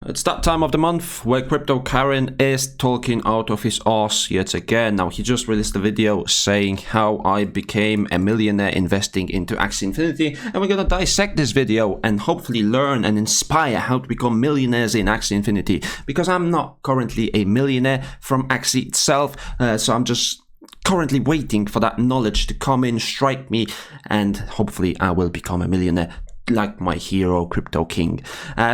It's that time of the month where Crypto Karen is talking out of his arse yet again. Now, he just released a video saying how I became a millionaire investing into Axie Infinity, and we're gonna dissect this video and hopefully learn and inspire how to become millionaires in Axie Infinity, because I'm not currently a millionaire from Axie itself, so I'm just currently waiting for that knowledge to come in, strike me, and hopefully I will become a millionaire like my hero Crypto King.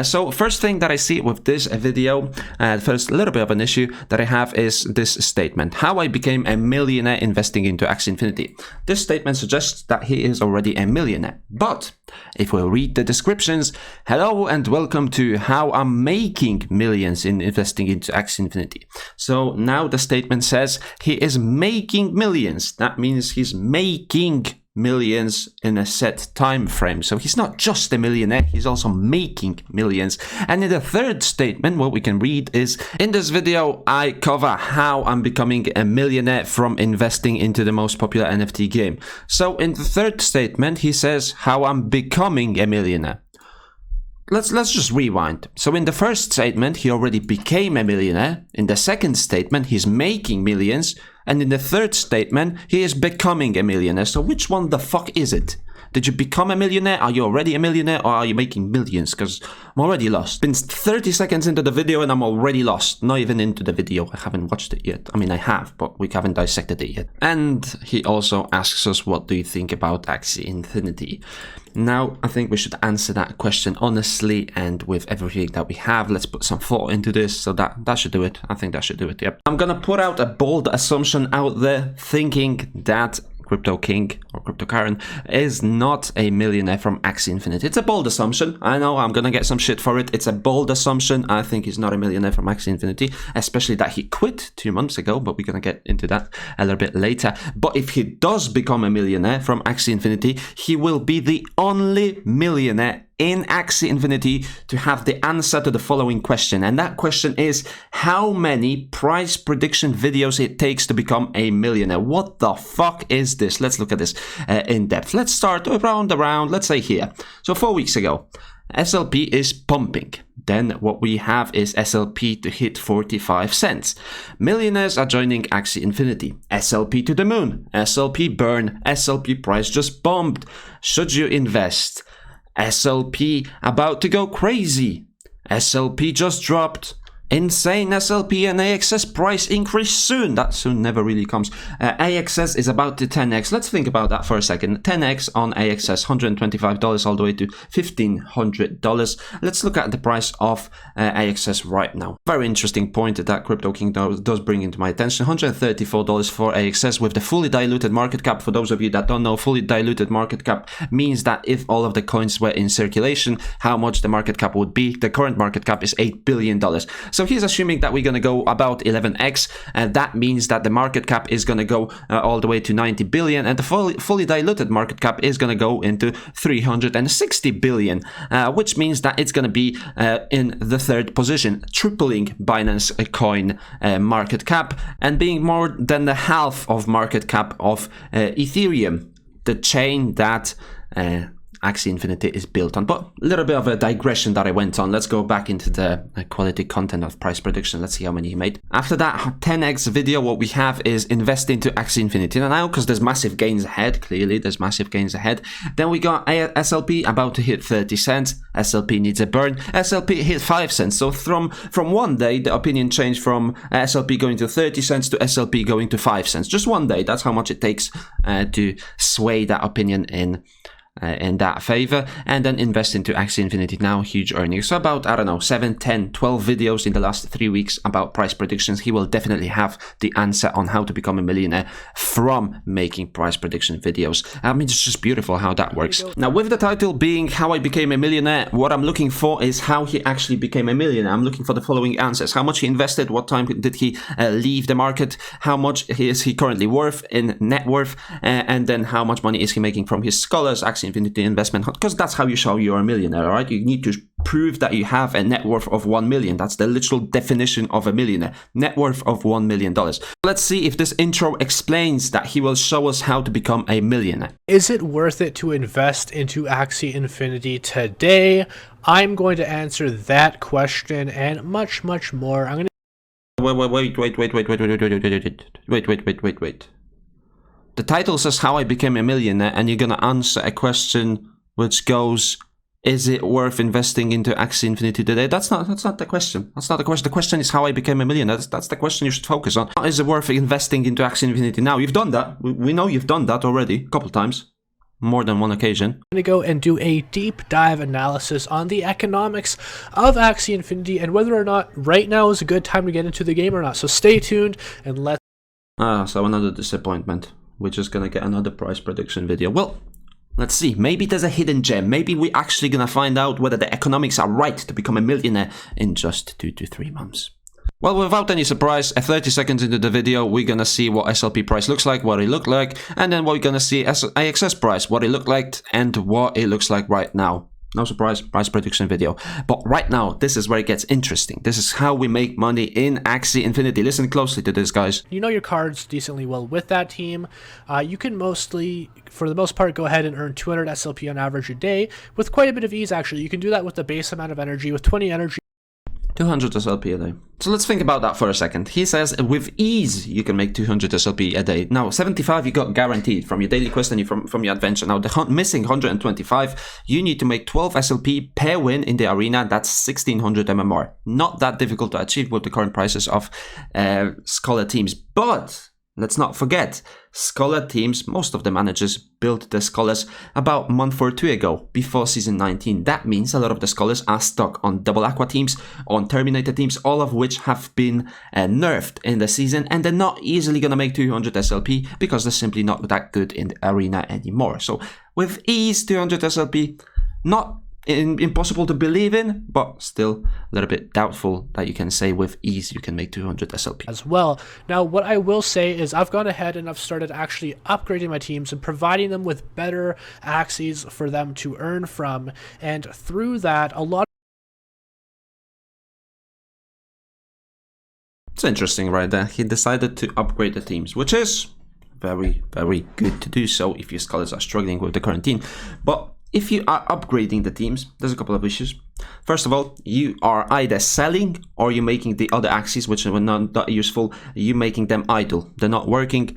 So first thing that I see with this video, first little bit of an issue that I have is this statement: how I became a millionaire investing into Axie Infinity. This statement suggests that he is already a millionaire, but if we read the descriptions, hello and welcome to how I'm making millions in investing into Axie Infinity. So now the statement says he is making millions. That means he's making millions in a set time frame. So he's not just a millionaire, he's also making millions. And in the third statement, what we can read is, in this video I cover how I'm becoming a millionaire from investing into the most popular NFT game. So in the third statement he says how I'm becoming a millionaire. Let's just rewind. So in the first statement he already became a millionaire, in the second statement he's making millions, and in the third statement he is becoming a millionaire. So which one the fuck is it? Did you become a millionaire? Are you already a millionaire, or are you making millions? Because I'm already lost. Been 30 seconds into the video and I'm already lost. Not even into the video. I haven't watched it yet. I mean, I have, but we haven't dissected it yet. And he also asks us, what do you think about Axie Infinity? Now, I think we should answer that question honestly and with everything that we have. Let's put some thought into this. So that should do it. I think that should do it, yep. I'm gonna put out a bold assumption out there, thinking that Crypto King or Crypto Karen is not a millionaire from Axie Infinity. It's a bold assumption. I know I'm gonna get some shit for it. It's a bold assumption. I think he's not a millionaire from Axie Infinity, especially that he quit 2 months ago, but we're gonna get into that a little bit later. But if he does become a millionaire from Axie Infinity, he will be the only millionaire in Axie Infinity to have the answer to the following question, and that question is how many price prediction videos it takes to become a millionaire. What the fuck is this? Let's look at this in depth. Let's start around, let's say here. So 4 weeks ago, SLP is pumping. Then what we have is SLP to hit 45 cents. Millionaires are joining Axie Infinity. SLP to the moon. SLP burn. SLP price just bombed. Should you invest? SLP about to go crazy. SLP just dropped. Insane SLP and AXS price increase soon. That soon never really comes. AXS is about to 10x. Let's think about that for a second. 10x on AXS, $125 all the way to $1,500. Let's look at the price of AXS right now. Very interesting point that Crypto King does bring into my attention. $134 for AXS with the fully diluted market cap. For those of you that don't know, fully diluted market cap means that if all of the coins were in circulation, how much the market cap would be. The current market cap is $8 billion. So he's assuming that we're going to go about 11x, and that means that the market cap is going to go all the way to 90 billion, and the fully diluted market cap is going to go into 360 billion, which means that it's going to be in the third position, tripling Binance coin market cap and being more than the half of market cap of Ethereum, the chain that Axie Infinity is built on. But a little bit of a digression that I went on. Let's go back into the quality content of price prediction. Let's see how many he made. After that 10x video, what we have is invest into Axie Infinity. Now, because there's massive gains ahead, clearly there's massive gains ahead. Then we got SLP about to hit 30 cents. SLP needs a burn. SLP hit 5 cents. So from one day, the opinion changed from SLP going to 30 cents to SLP going to 5 cents. Just one day. That's how much it takes to sway that opinion in that favor, and then invest into Axie Infinity. Now huge earnings. So about, I don't know, 7, 10, 12 videos in the last 3 weeks about price predictions. He will definitely have the answer on how to become a millionaire from making price prediction videos. I mean, it's just beautiful how that works. Now, with the title being how I became a millionaire, what I'm looking for is how he actually became a millionaire. I'm looking for the following answers: how much he invested, what time did he leave the market, how much is he currently worth in net worth, and then how much money is he making from his scholars, Axie Infinity investment, because that's how you show you're a millionaire, all right? You need to prove that you have a net worth of 1 million. That's the literal definition of a millionaire. Net worth of $1 million. Let's see if this intro explains that he will show us how to become a millionaire. Is it worth it to invest into Axie Infinity today? I'm going to answer that question and much, much more. I'm going to Wait. The title says how I became a millionaire, and you're gonna answer a question which goes, is it worth investing into Axie Infinity today? That's not the question. That's not the question. The question is how I became a millionaire. That's the question you should focus on. Is it worth investing into Axie Infinity now? You've done that. We know you've done that already a couple times. More than one occasion. I'm going to go and do a deep dive analysis on the economics of Axie Infinity and whether or not right now is a good time to get into the game or not. So stay tuned and let's... So another disappointment. We're just going to get another price prediction video. Well, let's see. Maybe there's a hidden gem. Maybe we're actually going to find out whether the economics are right to become a millionaire in just 2 to 3 months. Well, without any surprise, 30 seconds into the video, we're gonna see what SLP price looks like, what it looked like, and then we're gonna see AXS price, what it looked like, and what it looks like right now. No surprise, price prediction video. But right now, this is where it gets interesting. This is how we make money in Axie Infinity. Listen closely to this, guys. You know your cards decently well with that team. You can mostly, for the most part, go ahead and earn 200 SLP on average a day with quite a bit of ease, actually. You can do that with the base amount of energy, with 20 energy. 200 SLP a day. So let's think about that for a second. He says with ease you can make 200 SLP a day. Now 75 you got guaranteed from your daily quest and from your adventure. Now the missing 125, you need to make 12 SLP per win in the arena. That's 1600 MMR. Not that difficult to achieve with the current prices of Scholar teams. But let's not forget, Scholar teams, most of the managers built the Scholars about a month or two ago, before Season 19. That means a lot of the Scholars are stuck on Double Aqua teams, on Terminator teams, all of which have been nerfed in the season, and they're not easily going to make 200 SLP because they're simply not that good in the arena anymore. So with ease, 200 SLP, not impossible to believe in, but still a little bit doubtful that you can say with ease you can make 200 SLP as well. Now what I will say is I've gone ahead and I've started actually upgrading my teams and providing them with better Axies for them to earn from, and through that a lot. It's interesting right there. He decided to upgrade the teams, which is very, very good to do so if your Scholars are struggling with the current team. But if you are upgrading the teams, there's a couple of issues. First of all, you are either selling or you're making the other Axies, which are not that useful, you're making them idle. They're not working,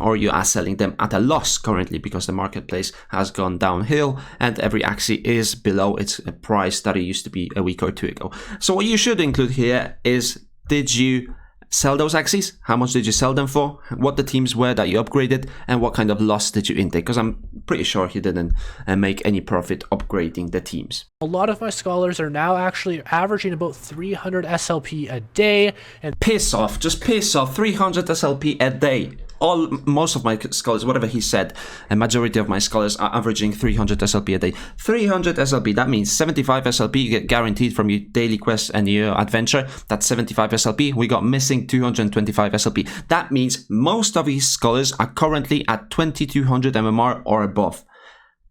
or you are selling them at a loss currently because the marketplace has gone downhill and every Axie is below its price that it used to be a week or two ago. So what you should include here is, did you sell those Axies? How much did you sell them for? What the teams were that you upgraded, and what kind of loss did you intake? Because I'm pretty sure he didn't make any profit upgrading the teams. A lot of my Scholars are now actually averaging about 300 SLP a day, and piss off, just piss off. 300 SLP a day. Most of my Scholars, whatever he said, a majority of my Scholars are averaging 300 SLP a day. 300 SLP, that means 75 SLP you get guaranteed from your daily quest and your adventure. That's 75 SLP. We got missing 225 SLP. That means most of his Scholars are currently at 2200 MMR or above.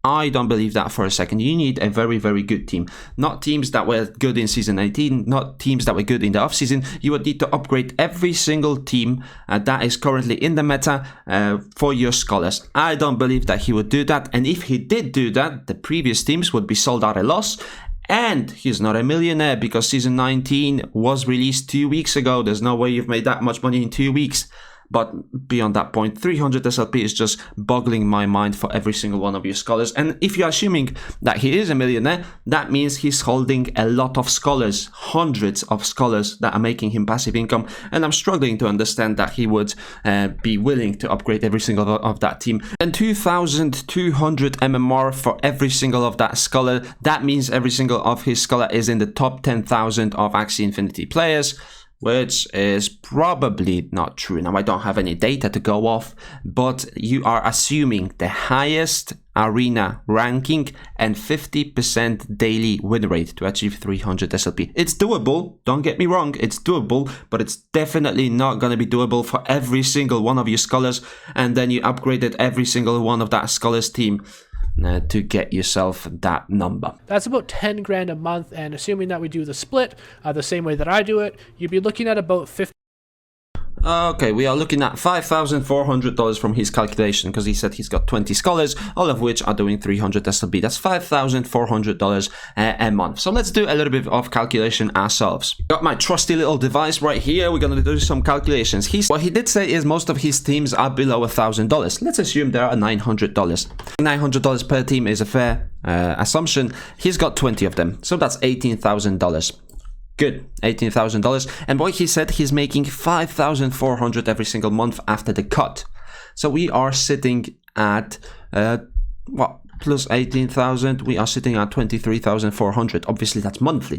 I don't believe that for a second. You need a very, very good team. Not teams that were good in Season 18, not teams that were good in the off-season. You would need to upgrade every single team that is currently in the meta for your Scholars. I don't believe that he would do that. And if he did do that, the previous teams would be sold at a loss. And he's not a millionaire because Season 19 was released 2 weeks ago. There's no way you've made that much money in 2 weeks. But beyond that point, 300 SLP is just boggling my mind for every single one of your Scholars. And if you're assuming that he is a millionaire, that means he's holding a lot of Scholars, hundreds of Scholars that are making him passive income. And I'm struggling to understand that he would be willing to upgrade every single of that team. And 2,200 MMR for every single of that Scholar. That means every single of his Scholar is in the top 10,000 of Axie Infinity players, which is probably not true. Now, I don't have any data to go off, but you are assuming the highest arena ranking and 50% daily win rate to achieve 300 SLP. It's doable, don't get me wrong, it's doable, but it's definitely not going to be doable for every single one of your Scholars, and then you upgraded every single one of that Scholars team. to get yourself that number. That's about 10 grand a month, and assuming that we do the split the same way that I do it, you'd be looking at about 50. Okay, we are looking at $5,400 from his calculation, because he said he's got 20 scholars, all of which are doing 300 SLP. That's $5,400 a month. So let's do a little bit of calculation ourselves. Got my trusty little device right here. We're going to do some calculations. What he did say is most of his teams are below $1,000. Let's assume there are $900. $900 per team is a fair assumption. He's got 20 of them, so that's $18,000. Good, $18,000. And what he said, he's making $5,400 every single month after the cut. So we are sitting at plus 18,000, we are sitting at 23,400. Obviously that's monthly.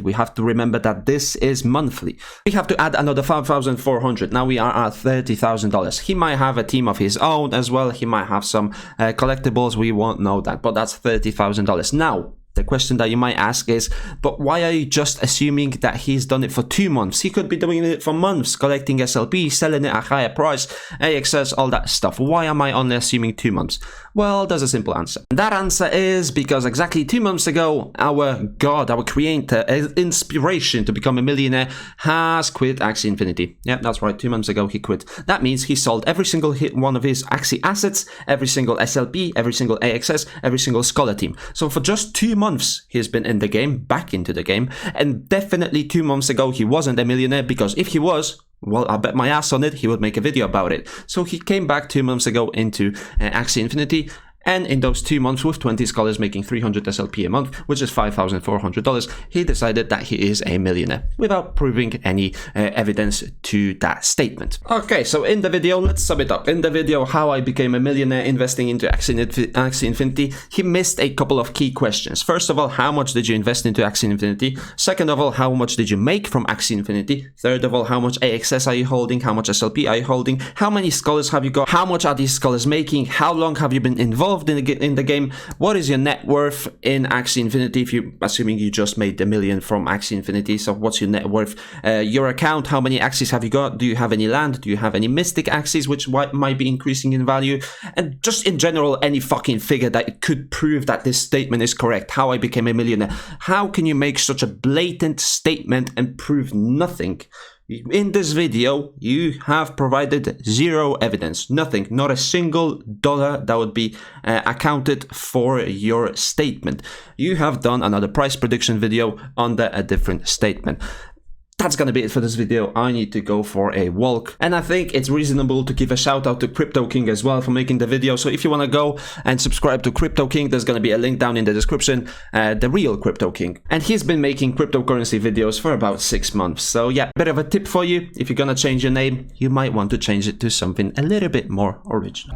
We have to remember that this is monthly. We have to add another 5,400. Now we are at $30,000. He might have a team of his own as well. He might have some collectibles. We won't know that, but that's $30,000. Now, the question that you might ask is, but why are you just assuming that he's done it for 2 months? He could be doing it for months, collecting SLP, selling it at a higher price, AXS, all that stuff. Why am I only assuming 2 months? Well, there's a simple answer. That answer is because exactly 2 months ago, our god, our creator, inspiration to become a millionaire, has quit Axie Infinity. Yeah, that's right, 2 months ago he quit. That means he sold every single one of his Axie assets, every single SLP, every single AXS, every single scholar team. So for just 2 months, he's been in the game, back into the game, and definitely 2 months ago he wasn't a millionaire, because if he was, well, I bet my ass on it, he would make a video about it. So he came back 2 months ago into Axie Infinity, and in those 2 months, with 20 scholars making 300 SLP a month, which is $5,400, he decided that he is a millionaire without proving any evidence to that statement. Okay, so in the video, let's sum it up. In the video, how I became a millionaire investing into Axie Infinity, he missed a couple of key questions. First of all, how much did you invest into Axie Infinity? Second of all, how much did you make from Axie Infinity? Third of all, how much AXS are you holding? How much SLP are you holding? How many scholars have you got? How much are these scholars making? How long have you been involved in the game? What is your net worth in Axie Infinity, if you assuming you just made $1 million from Axie Infinity? So what's your net worth? Your account, how many Axies have you got? Do you have any land? Do you have any mystic Axies which might be increasing in value? And just in general, any fucking figure that could prove that this statement is correct. How I became a millionaire. How can you make such a blatant statement and prove nothing? In this video, you have provided zero evidence, nothing, not a single dollar that would be accounted for your statement. You have done another price prediction video under a different statement. That's gonna be it for this video. I need to go for a walk, and I think it's reasonable to give a shout out to Crypto King as well for making the video. So if you want to go and subscribe to Crypto King, there's gonna be a link down in the description, the real Crypto King, and he's been making cryptocurrency videos for about 6 months. So yeah, bit of a tip for you: if you're gonna change your name, you might want to change it to something a little bit more original.